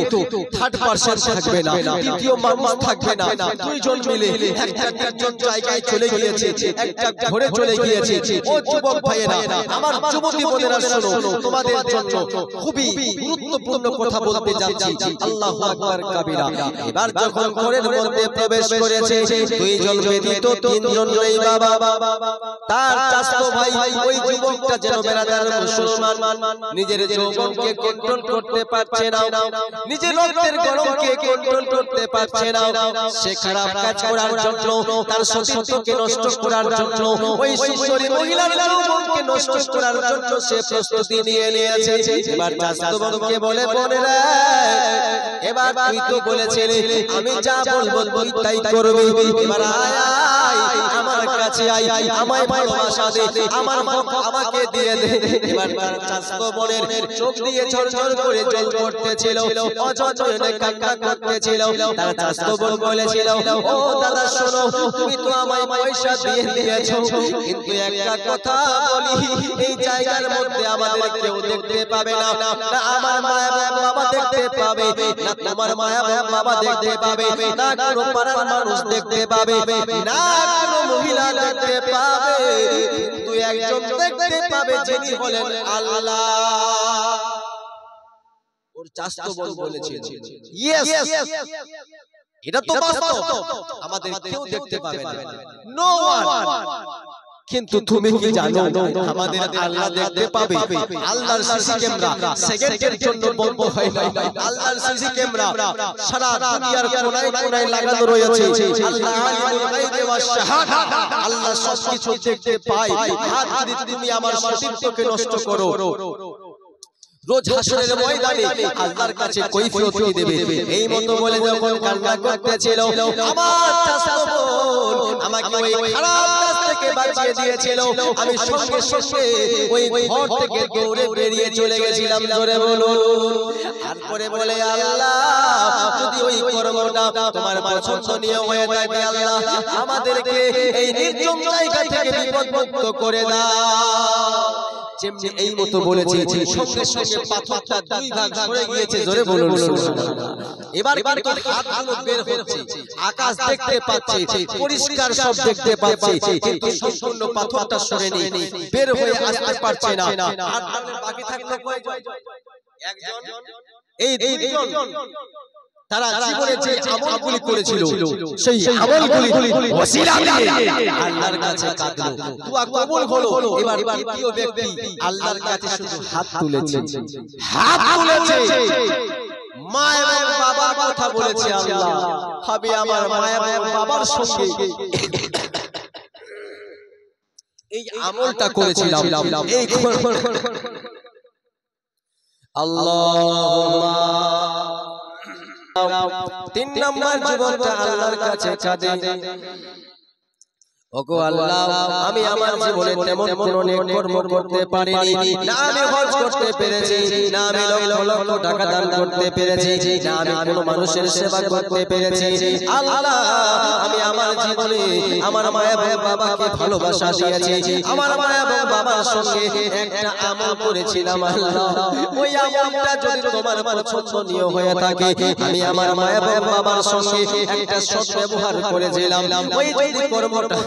থার্ড পারসন থাকবে না, তৃতীয় মানুষ থাকবে না, দুইজন মিলে একটা নির্জন জায়গায় চলে গিয়েছে, একটা ঘরে চলে গিয়েছে। ও যুবক ভাইয়েরা, আমার যুবতী বোনেরা শোনো, তোমাদের জন্য খুবই গুরুত্বপূর্ণ কথা বলতে যাচ্ছি। আল্লাহু আকবার কাবীরা। এবার যখন ঘরের মধ্যে প্রবেশ করেছে, দুইজন ব্যতীত তিনজন নেই বাবা। তার চাচাতো ভাই ওই যুবকটা যেন বেরাদার মুসলমান, নিজের যৌবনকে কন্ট্রোল করতে পারছে না, নিজের রক্তের গরমকে কন্ট্রোল করতে পারছে না। সে খারাপ কাজ করার জন্য, তার সতীত্বকে নষ্ট করার জন্য, ওই সুন্দরী মহিলার যৌবনকে নষ্ট করার জন্য সে প্রস্তুতি নিয়ে নিয়েছে। এবার চাচাতো বোনকে বলে, বোনেরা এবার তুই তো বলেছিলে আমি যা বলবো তুই তাই করবি, এবার আয় আমার আমার কাছে আই, আমায় ভালোবাসা দে, আমার হক আমাকে দিয়ে দে। এবার তার চাচাতো বোনের চোখ দিয়ে ঝরঝর করে জল পড়তেছিল, অঝরঝরে কান্না করতেছিল। তার চাচাতো বোন বলেছিল, ও দাদা শোনো, তুমি তো আমায় পয়সা দিয়ে দিয়েছো, কিন্তু একটা কথা বলি, এই জায়গার মধ্যে আমাদের কেউ দেখতে পাবে না, না আমার মায়া বাবা দেখতে পাবে, না তোমার মায়া বাবা দেখতে পাবে, না কোনো পাড়ার মানুষ দেখতে পাবে, না কোনো মহিলা দেখতে পাবে, কিন্তু একজন দেখতে পাবে, যিনি হলেন আল্লাহ। ওর চাচাতো বোন বলেছিল, ইয়েস, এটা তো বাস্তব, আমাদের কেউ দেখতে পাবে না, নো ওয়ান। কিন্তু তুমি কি জানো, আমাদের আল্লাহ দেখতে পাবে। আল্লাহর সিসি ক্যামেরা সেকেন্ডের জন্য বন্ধ হয় না। আল্লাহর সিসি ক্যামেরা সারা দুনিয়ার কোনায় কোনায় লাগানো রয়েছে। আল্লাহ আলিমুল গায়বি ওয়াশ শাহাদা, আল্লাহ সবকিছু দেখতে পায়। আর যদি তুমি আমার সতীত্বকে নষ্ট করো, রোজ হাসরের ময়দানে আল্লাহর কাছে কৈফিয়ত কি দেবে? এই মতো বলে যখন কান্না করতেছিল, আমার চাচাতো বোন আমাকে ওই খারাপ কাজ থেকে বাঁচিয়ে দিয়েছিল। আমি সঙ্গে সঙ্গে ওই ঘর থেকে দৌড়ে বেরিয়ে চলে গেছিলাম, জোরে বলুন। তারপরে বলে, আল্লাহ যদি ওই কর্মটা তোমার পছন্দনীয় হয়ে থাকে, আল্লাহ আমাদেরকে এই নির্জন জায়গা থেকে বিপদমুক্ত করে দাও। যেমনি এই মতো বলেছে, সঙ্গে সঙ্গে পাথরটা দুই ভাগ সরে গিয়েছে, জোরে বলুন সুবহানাল্লাহ। এবার কিন্তু হাতগুলো বের হচ্ছে, আকাশ দেখতে পাচ্ছে, পরিষ্কার সব দেখতে পাচ্ছে, কিন্তু সম্পূর্ণ পাথরটা সরেনি, বের হয়ে আসতে পারছে না। আর বাকি থাকলো কয়জন? একজন। এই দুইজন তারা জীবনে যে আমলগুলি করেছিল, সেই আমলগুলি ওসিলা দিয়ে আল্লাহর কাছে কাঁদলো, দোয়া কবুল হলো। এবার দ্বিতীয় ব্যক্তি আল্লাহর কাছে শুধু হাত তুলেছে, মা এবং বাবার কথা বলেছে, আল্লাহ আমি আমার মা এবং বাবার সঙ্গে এই আমলটা করেছিলাম, এই আল্লাহুম্মা। 3 নম্বর জীবনটা আল্লাহর কাছে কাঁদে, ওগো আল্লাহ আমি আমার জীবনে তেমন কোন নেক কর্ম করতে পারিনি, না আমি হজ করতে পেরেছি, না আমি লক্ষ লক্ষ টাকা দান করতে পেরেছি, না আমি কোন মানুষের সেবা করতে পেরেছি। আল্লাহ আমি আমার জীবনে আমার মা এবং বাবাকে ভালোবাসা দিয়েছি, আমার মা এবং বাবার সঙ্গে একটা আমল করেছিলাম, আল্লাহ ওই আমলটা যদি তোমার পছন্দনীয় হয়ে থাকে, আমি আমার মা এবং বাবার সঙ্গে একটা সৎ ব্যবহার করেছিলাম, ওই যদি কর্মটা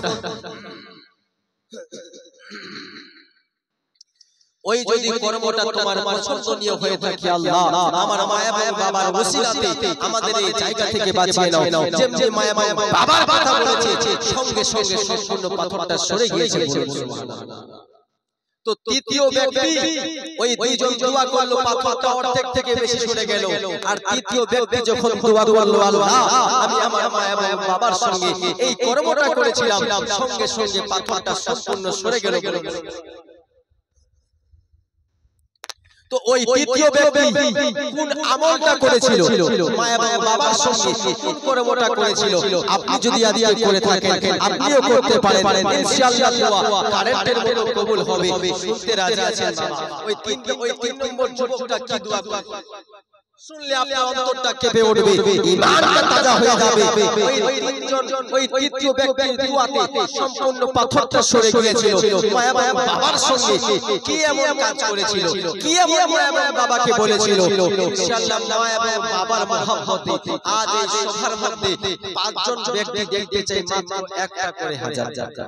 ওই যদি কর্মটা তোমার পছন্দনীয় হয়ে থাকে, আল্লাহ আমার মা এবং বাবার ওসিলাতে আমাদের এই জায়গা থেকে বাঁচিয়ে নাও। যেমনি মা এবং বাবার কথা বলেছে, সঙ্গে সঙ্গে সম্পূর্ণ পাথরটা সরে গিয়েছে, সুবহানাল্লাহ। তো তৃতীয় ব্যক্তি, ওই দুইজন দোয়া করলো, পাথরটা অর্ধেক থেকে বেশি সরে গেল। আর তৃতীয় ব্যক্তি যখন দোয়া করলো, আল্লাহ আমি আমার মা এবং বাবার সঙ্গে এই কর্মটা করেছিলাম, সঙ্গে সঙ্গে পাথরটা সম্পূর্ণ সরে গেল। তো ওই তৃতীয় ব্যক্তি কোন আমলটা করেছিল, মা এবং বাবার সঙ্গে কোন কর্মটা করেছিল? আপনি যদি আজকে করে থাকেন, আপনিও করতে পারেন, ইনশাআল্লাহ কারেন্টের মতো কবুল হবে। শুনতে রাজি আছেন বাবা? ওই 3 নম্বর যুবকটা কি দোয়া করে শুনলে আপনার অন্তরটা কেঁপে উঠবে, ঈমানটা তাজা হয়ে যাবে। ওই তৃতীয় ব্যক্তির দোয়াতে সম্পূর্ণ পাথরটা সরে গিয়েছিল। মা এবং বাবার সঙ্গে কি এমন কাজ করেছিল, কি এমন মা এবং বাবাকে বলেছিল? ইনশাআল্লাহ মা এবং বাবার মহব্বতে আজ এই সভার মধ্যে 5 জন ব্যক্তি দেখতে চাই, মাত্র একটা করে হাজার টাকা।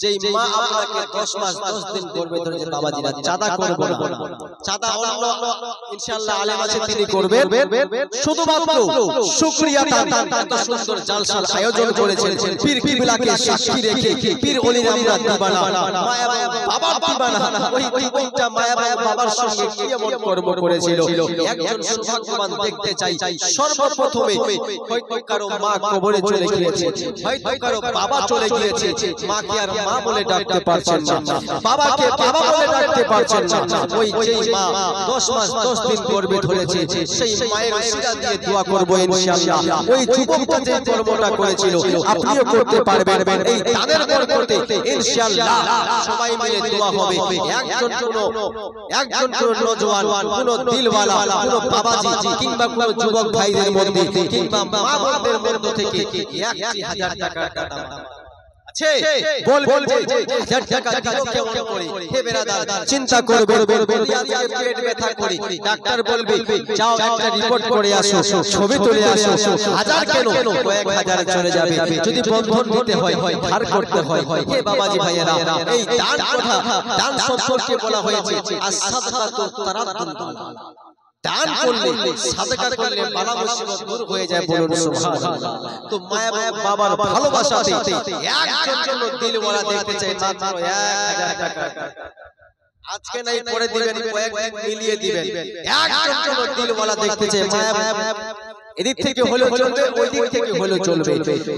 যেই মা আপনাকে 10 মাস 10 দিন করবে ধরে, বাবাজিরা চাঁদা করব না, চাঁদা অন্য ইনশাআল্লাহ আলেম আছে তিনি করবেন, শুধুমাত্র শুকরিয়া দান। এত সুন্দর জালসার আয়োজন করেছেন, পীর কিবলাকে সাক্ষী রেখে পীর ওলির আমরা দিবানা, মা এবং বাবার দিবানা। ওই দুইটা মা এবং বাবার সঙ্গে কি এমন কর্ম করেছিল? একজন সৌভাগ্যবান দেখতে চাই। সর্বপ্রথমে হয়তো কারো মা কবরে চলে গিয়েছে, হয়তো কারো বাবা চলে গিয়েছে, মাকে আর মা মা বলে ডাকতে পারছেন না, বাবাকে বাবা বলে ডাকতে পারছেন না, ওই যেই মা 10 মাস 10 দিন গর্ভে ধরেছে সেই মায়ের ওসিলা দিয়ে দোয়া করব ইনশাআল্লাহ। ওই যুবকটা যে কর্মটা করেছিল আপনিও করতে পারবেন, এই তাদের করতে ইনশাআল্লাহ সবাই মিলে দোয়া হবে। একজন কোন নওজওয়ান, কোন দিলওয়ালা, কোন বাবাজি কিংবা কোন যুবক ভাইদের মধ্যে কিংবা মা বোনদের মধ্য থেকে 1000 টাকা দান আছে বলবে যে 1000 টাকা দিও কেমন করে। হে বেরাদার, চিন্তা করবে আজকে পেট ব্যথা করে ডাক্তার বলবে যাও একটা রিপোর্ট করে আসো, ছবি তুলে আসো, 1000 কেন কয়েক হাজারে চলে যাবে। যদি বন্ধন দিতে হয়, ধার করতে হয়, হে বাবাজি ভাইয়েরা, এই দান কথা, দান সম্পর্কে বলা হয়েছে as-সাদকাতু তারাদ্দুল বালা। দান করলে, সাদকা করলে বালা মুসিবত দূর হয়ে যায়, বলুন সুবহানাল্লাহ। তো মায়া বাবার ভালোবাসাতে একজন জন্য দিলওয়ালা দেখতে চাই মাত্র 1000 টাকা। আজকে নাই পরে দিবেন, কয়েকদিন মিলিয়ে দিবেন। একজন জন্য দিলওয়ালা দেখতে চাই মায়া, এদিক থেকে হলো চলবে, ওই দিক থেকে হলো চলবে।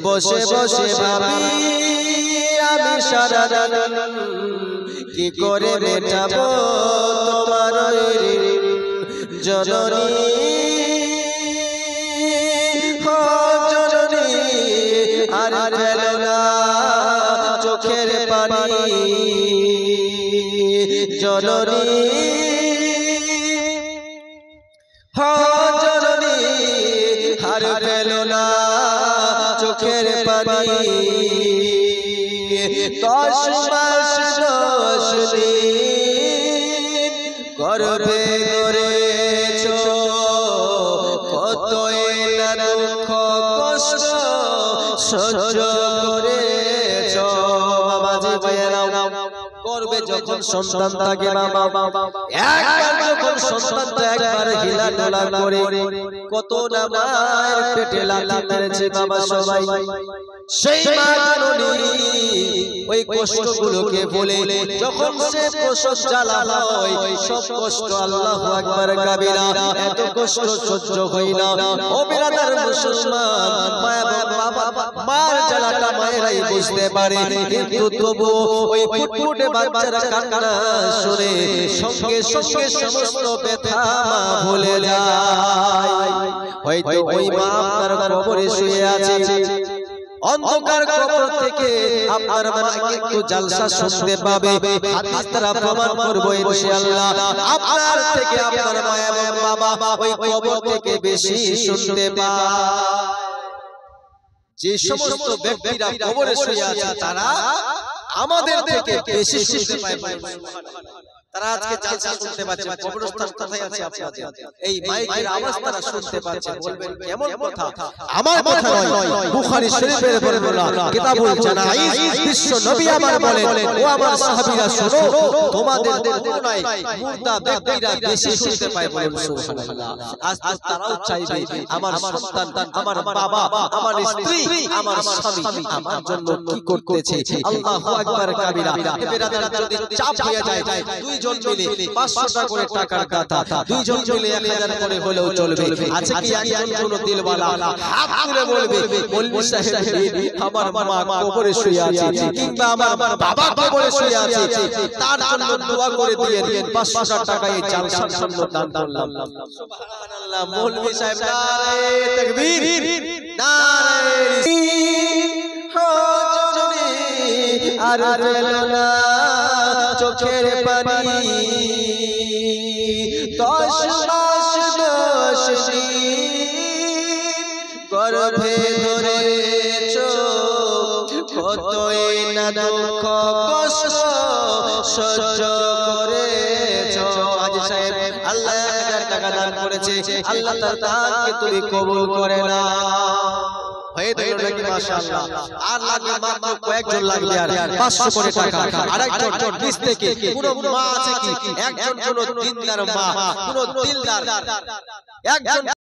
বসে বসে ভাবি আমি সারা দিন কি করে মেটাবো তোমার জননী, জননী আর ফেলো না চোখের পানি, জননী জননী আর ফেলো না চোখের পানি। 10 মাস 10 দিন গর্ভে ধরেছো, কতই না দুঃখ কষ্ট সহ্য করেছো। বাবাজি ভাইয়েরা, গর্ভে যখন সন্তান থাকে বাবা, একবার যখন সন্তানটা একবার হিলাডোলা করে, কত না মায়ের পেটে লাথি মেরেছে বাবা সবাই। সেই মা জননী ওই কষ্টগুলোকে বলে যখন সে প্রসব জ্বালা হয়, সব কষ্ট আল্লাহু আকবার কাবীরা, এত কষ্ট সহ্য হয় না। ও বিরাদার মুসলমান, মার জ্বালাটা মায়েরাই বুঝতে পারে, কিন্তু তবু ওই ফুটফুটে বাচ্চারা কান্না শুনে সঙ্গে সঙ্গে সমস্ত ব্যথা মা ভুলে যায়। হয়তো ওই মা আপনার কবরে শুয়ে আছে, অন্ধকার কবর থেকে আপনার মা কিন্তু জালসা শুনতে পাবে। হাদিস দ্বারা প্রমাণ করব ইনশাআল্লাহ, আপনার থেকে আপনার মা এবং বাবা ওই কবর থেকে বেশি শুনতে পায়। যে সমস্ত ব্যক্তিরা কবরে শুয়ে আছে তারা আমাদের থেকে বেশি শুনতে পায়। তারা আজকে জালসা শুনতে পাচ্ছে, কবরস্থান কোথায় আছে আপনাদের, এই মাইকের আওয়াজ তারা শুনতে পাচ্ছে। বলবেন কেমন কথা? আমার কথা নয়, বুখারী শরীফের বর্ণনা কিতাবুল জানাইজ, বিশ্ব নবী আমার বলেন, ও আমার সাহাবীরা শোনো, তোমাদের তুলনায় মুর্দা ব্যক্তিরা বেশি শুনতে পায়, বলেন সুবহানাল্লাহ। আজ তো তারাও চাইবে আমার সন্তান, আমার বাবা, আমার স্ত্রী, আমার স্বামী আমার জন্য কি করতেছে। আল্লাহু আকবার কাবীরা। এবারে যদি চাপ হয়ে যায়, দুইজন মিলে 500 টাকা করে টাকার গাথা, দুইজন মিলে 1000 করে হলেও চলবে। আছে কি একজন কোন দিলওয়ালা হাত তুলে বলবে, মৌলভী সাহেব আমার মা কবরে শুয়ে আছে কিংবা আমার বাবা কবরে শুয়ে আছে, তার জন্য দোয়া করে দিয়ে 500 টাকা এই জালসার জন্য দান করলাম। সুবহানাল্লাহ। মৌলভী সাহেব নারে তাকবীর, নারে জননী আর ফেলো না চোখের পানি। 10 মাস 10 দিন গর্ভে ধরেছো, কতই না দুঃখ কষ্ট সহ্য করেছো। আজি সাহেব আল্লাহ 1000 টাকা দান করেছে, আল্লাহ তার দানকে তুমি কবুল করে না। হয়ে গেল নাকি? মাশাআল্লাহ। আর লাগবে মাত্র কয়েকজন লাগবে, আর 500 করে টাকা। আরেকজন নিচ থেকে কোন মা আছে কি? একজন কোন দিনদার মা, কোন দিলদার একজন